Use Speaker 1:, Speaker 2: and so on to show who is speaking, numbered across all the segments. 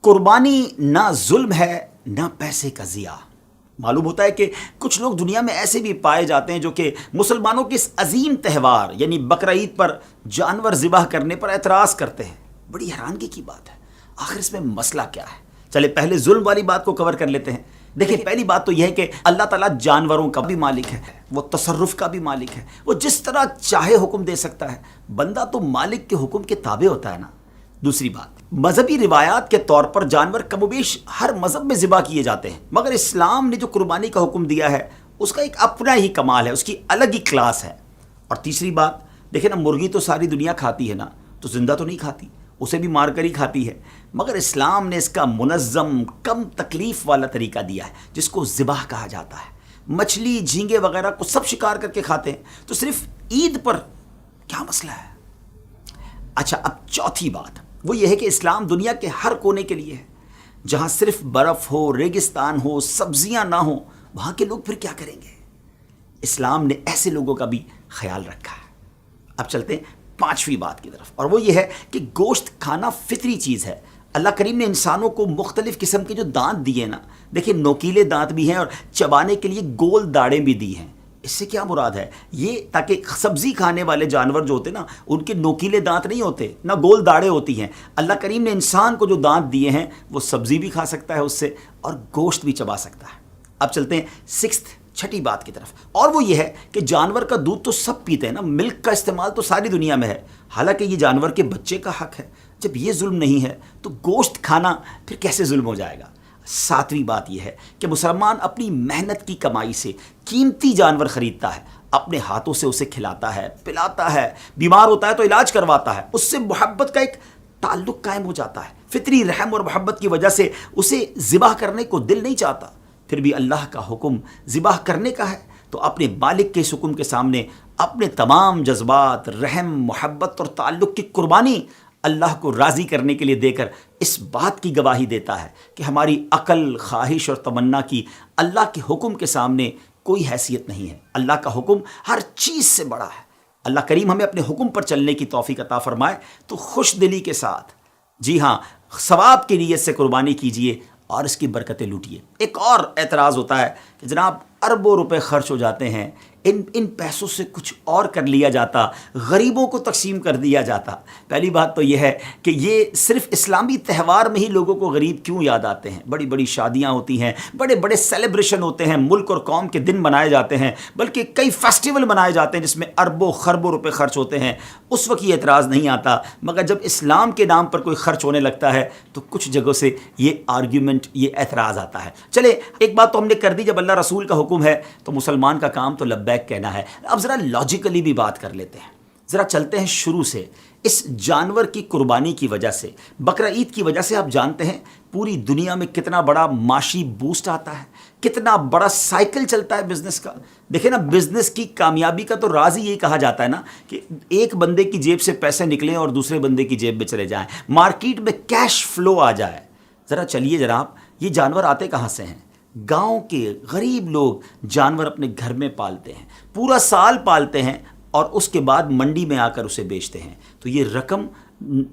Speaker 1: قربانی نہ ظلم ہے نہ پیسے کا ضیاع۔ معلوم ہوتا ہے کہ کچھ لوگ دنیا میں ایسے بھی پائے جاتے ہیں جو کہ مسلمانوں کے اس عظیم تہوار یعنی بقرہ عید پر جانور ذبح کرنے پر اعتراض کرتے ہیں۔ بڑی حیرانگی کی بات ہے، آخر اس میں مسئلہ کیا ہے؟ چلے پہلے ظلم والی بات کو کور کر لیتے ہیں۔ دیکھیں، پہلی بات تو یہ ہے کہ اللہ تعالیٰ جانوروں کا بھی مالک ہے، وہ تصرف کا بھی مالک ہے، وہ جس طرح چاہے حکم دے سکتا ہے، بندہ تو مالک کے حکم کے تابع ہوتا ہے نا۔ دوسری بات، مذہبی روایات کے طور پر جانور کم و بیش ہر مذہب میں ذبح کیے جاتے ہیں، مگر اسلام نے جو قربانی کا حکم دیا ہے اس کا ایک اپنا ہی کمال ہے، اس کی الگ ہی کلاس ہے۔ اور تیسری بات، دیکھیں نا، مرغی تو ساری دنیا کھاتی ہے نا، تو زندہ تو نہیں کھاتی، اسے بھی مار کر ہی کھاتی ہے، مگر اسلام نے اس کا منظم کم تکلیف والا طریقہ دیا ہے جس کو ذبح کہا جاتا ہے۔ مچھلی، جھینگے وغیرہ کو سب شکار کر کے کھاتے ہیں، تو صرف عید پر کیا مسئلہ ہے؟ اچھا، اب چوتھی بات وہ یہ ہے کہ اسلام دنیا کے ہر کونے کے لیے ہے۔ جہاں صرف برف ہو، ریگستان ہو، سبزیاں نہ ہوں، وہاں کے لوگ پھر کیا کریں گے؟ اسلام نے ایسے لوگوں کا بھی خیال رکھا ہے۔ اب چلتے ہیں پانچویں بات کی طرف، اور وہ یہ ہے کہ گوشت کھانا فطری چیز ہے۔ اللہ کریم نے انسانوں کو مختلف قسم کے جو دانت دیے نا، دیکھیں نوکیلے دانت بھی ہیں اور چبانے کے لیے گول داڑیں بھی دی ہیں۔ اس سے کیا مراد ہے؟ یہ تاکہ سبزی کھانے والے جانور جو ہوتے ہیں نا، ان کے نوکیلے دانت نہیں ہوتے، نہ گول داڑیں ہوتی ہیں۔ اللہ کریم نے انسان کو جو دانت دیے ہیں وہ سبزی بھی کھا سکتا ہے اس سے، اور گوشت بھی چبا سکتا ہے۔ اب چلتے ہیں چھٹی بات کی طرف، اور وہ یہ ہے کہ جانور کا دودھ تو سب پیتے ہیں نا، ملک کا استعمال تو ساری دنیا میں ہے، حالانکہ یہ جانور کے بچے کا حق ہے۔ جب یہ ظلم نہیں ہے تو گوشت کھانا پھر کیسے ظلم ہو جائے گا؟ ساتویں بات یہ ہے کہ مسلمان اپنی محنت کی کمائی سے قیمتی جانور خریدتا ہے، اپنے ہاتھوں سے اسے کھلاتا ہے، پلاتا ہے، بیمار ہوتا ہے تو علاج کرواتا ہے، اس سے محبت کا ایک تعلق قائم ہو جاتا ہے۔ فطری رحم اور محبت کی وجہ سے اسے ذبح کرنے کو دل نہیں چاہتا، پھر بھی اللہ کا حکم ذبح کرنے کا ہے تو اپنے مالک کے اس حکم کے سامنے اپنے تمام جذبات، رحم، محبت اور تعلق کی قربانی اللہ کو راضی کرنے کے لیے دے کر اس بات کی گواہی دیتا ہے کہ ہماری عقل، خواہش اور تمنا کی اللہ کے حکم کے سامنے کوئی حیثیت نہیں ہے۔ اللہ کا حکم ہر چیز سے بڑا ہے۔ اللہ کریم ہمیں اپنے حکم پر چلنے کی توفیق عطا فرمائے تو خوش دلی کے ساتھ، جی ہاں، ثواب کی نیت سے قربانی کیجئے اور اس کی برکتیں لوٹیے۔ ایک اور اعتراض ہوتا ہے کہ جناب اربوں روپے خرچ ہو جاتے ہیں، ان پیسوں سے کچھ اور کر لیا جاتا، غریبوں کو تقسیم کر دیا جاتا۔ پہلی بات تو یہ ہے کہ یہ صرف اسلامی تہوار میں ہی لوگوں کو غریب کیوں یاد آتے ہیں؟ بڑی بڑی شادیاں ہوتی ہیں، بڑے بڑے سیلیبریشن ہوتے ہیں، ملک اور قوم کے دن منائے جاتے ہیں، بلکہ کئی فیسٹیول منائے جاتے ہیں جس میں اربوں خربوں روپے خرچ ہوتے ہیں، اس وقت یہ اعتراض نہیں آتا، مگر جب اسلام کے نام پر کوئی خرچ ہونے لگتا ہے تو کچھ جگہوں سے یہ آرگیومنٹ، یہ اعتراض آتا ہے۔ چلے ایک بات تو ہم نے کر دی، جب اللہ رسول کا حکم ہے تو مسلمان کا کام تو لبیک کہنا ہے۔ اب ذرا لاجیکلی بھی بات کر لیتے ہیں، ذرا چلتے ہیں شروع سے۔ اس جانور کی قربانی کی وجہ سے، بقرہ عید کی وجہ سے آپ جانتے ہیں پوری دنیا میں کتنا بڑا معاشی بوسٹ آتا ہے، کتنا بڑا سائیکل چلتا ہے بزنس کا۔ دیکھیں نا، بزنس کی کامیابی کا تو راز ہی یہی کہا جاتا ہے نا کہ ایک بندے کی جیب سے پیسے نکلیں اور دوسرے بندے کی جیب میں چلے جائیں، مارکیٹ میں کیش فلو آ جائے۔ ذرا چلیے جناب، یہ جانور آتے کہاں سے ہیں؟ گاؤں کے غریب لوگ جانور اپنے گھر میں پالتے ہیں، پورا سال پالتے ہیں اور اس کے بعد منڈی میں آ کر اسے بیچتے ہیں، تو یہ رقم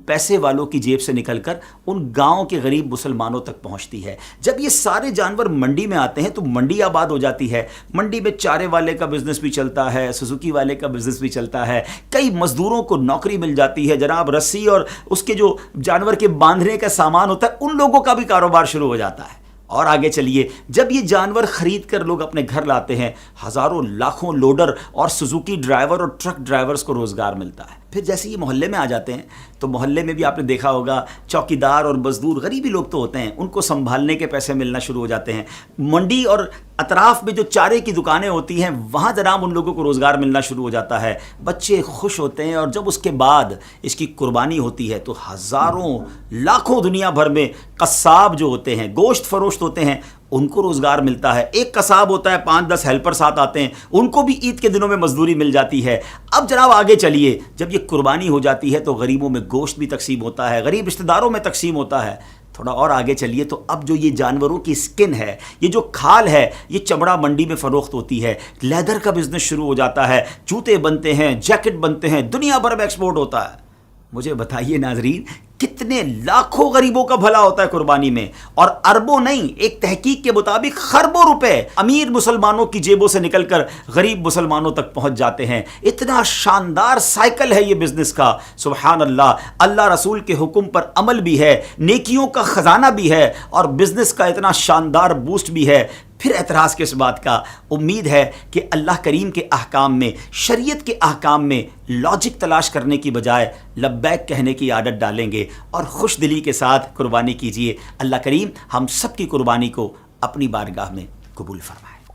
Speaker 1: پیسے والوں کی جیب سے نکل کر ان گاؤں کے غریب مسلمانوں تک پہنچتی ہے۔ جب یہ سارے جانور منڈی میں آتے ہیں تو منڈی آباد ہو جاتی ہے، منڈی میں چارے والے کا بزنس بھی چلتا ہے، سوزوکی والے کا بزنس بھی چلتا ہے، کئی مزدوروں کو نوکری مل جاتی ہے، جناب رسی اور اس کے جو جانور کے باندھنے کا سامان ہوتا ہے ان لوگوں کا بھی کاروبار شروع ہو جاتا ہے۔ اور آگے چلیے، جب یہ جانور خرید کر لوگ اپنے گھر لاتے ہیں، ہزاروں لاکھوں لوڈر اور سوزوکی ڈرائیور اور ٹرک ڈرائیورز کو روزگار ملتا ہے۔ پھر جیسے یہ محلے میں آ جاتے ہیں تو محلے میں بھی آپ نے دیکھا ہوگا چوکیدار اور مزدور، غریبی لوگ تو ہوتے ہیں، ان کو سنبھالنے کے پیسے ملنا شروع ہو جاتے ہیں۔ منڈی اور اطراف میں جو چارے کی دکانیں ہوتی ہیں وہاں جناب ان لوگوں کو روزگار ملنا شروع ہو جاتا ہے، بچے خوش ہوتے ہیں، اور جب اس کے بعد اس کی قربانی ہوتی ہے تو ہزاروں لاکھوں دنیا بھر میں قصاب جو ہوتے ہیں، گوشت فروشت ہوتے ہیں، ان کو روزگار ملتا ہے۔ ایک قصاب ہوتا ہے، 5-10 ہیلپر ساتھ آتے ہیں، ان کو بھی عید کے دنوں میں مزدوری مل جاتی ہے۔ اب جناب آگے چلیے، جب یہ قربانی ہو جاتی ہے تو غریبوں میں گوشت بھی تقسیم ہوتا ہے، غریب رشتہ داروں میں تقسیم ہوتا ہے۔ تھوڑا اور آگے چلیے تو اب جو یہ جانوروں کی سکن ہے، یہ جو کھال ہے، یہ چمڑا منڈی میں فروخت ہوتی ہے، لیدر کا بزنس شروع ہو جاتا ہے، جوتے بنتے ہیں، جیکٹ بنتے ہیں، دنیا بھر میں ایکسپورٹ ہوتا ہے۔ مجھے بتائیے ناظرین، کتنے لاکھوں غریبوں کا بھلا ہوتا ہے قربانی میں، اور اربوں نہیں، ایک تحقیق کے مطابق خربوں روپے امیر مسلمانوں کی جیبوں سے نکل کر غریب مسلمانوں تک پہنچ جاتے ہیں۔ اتنا شاندار سائیکل ہے یہ بزنس کا، سبحان اللہ۔ اللہ رسول کے حکم پر عمل بھی ہے، نیکیوں کا خزانہ بھی ہے، اور بزنس کا اتنا شاندار بوسٹ بھی ہے۔ پھر اعتراض کس بات کا؟ امید ہے کہ اللہ کریم کے احکام میں، شریعت کے احکام میں لاجک تلاش کرنے کی بجائے لبیک کہنے کی عادت ڈالیں گے اور خوش دلی کے ساتھ قربانی کیجیے۔ اللہ کریم ہم سب کی قربانی کو اپنی بارگاہ میں قبول فرمائے۔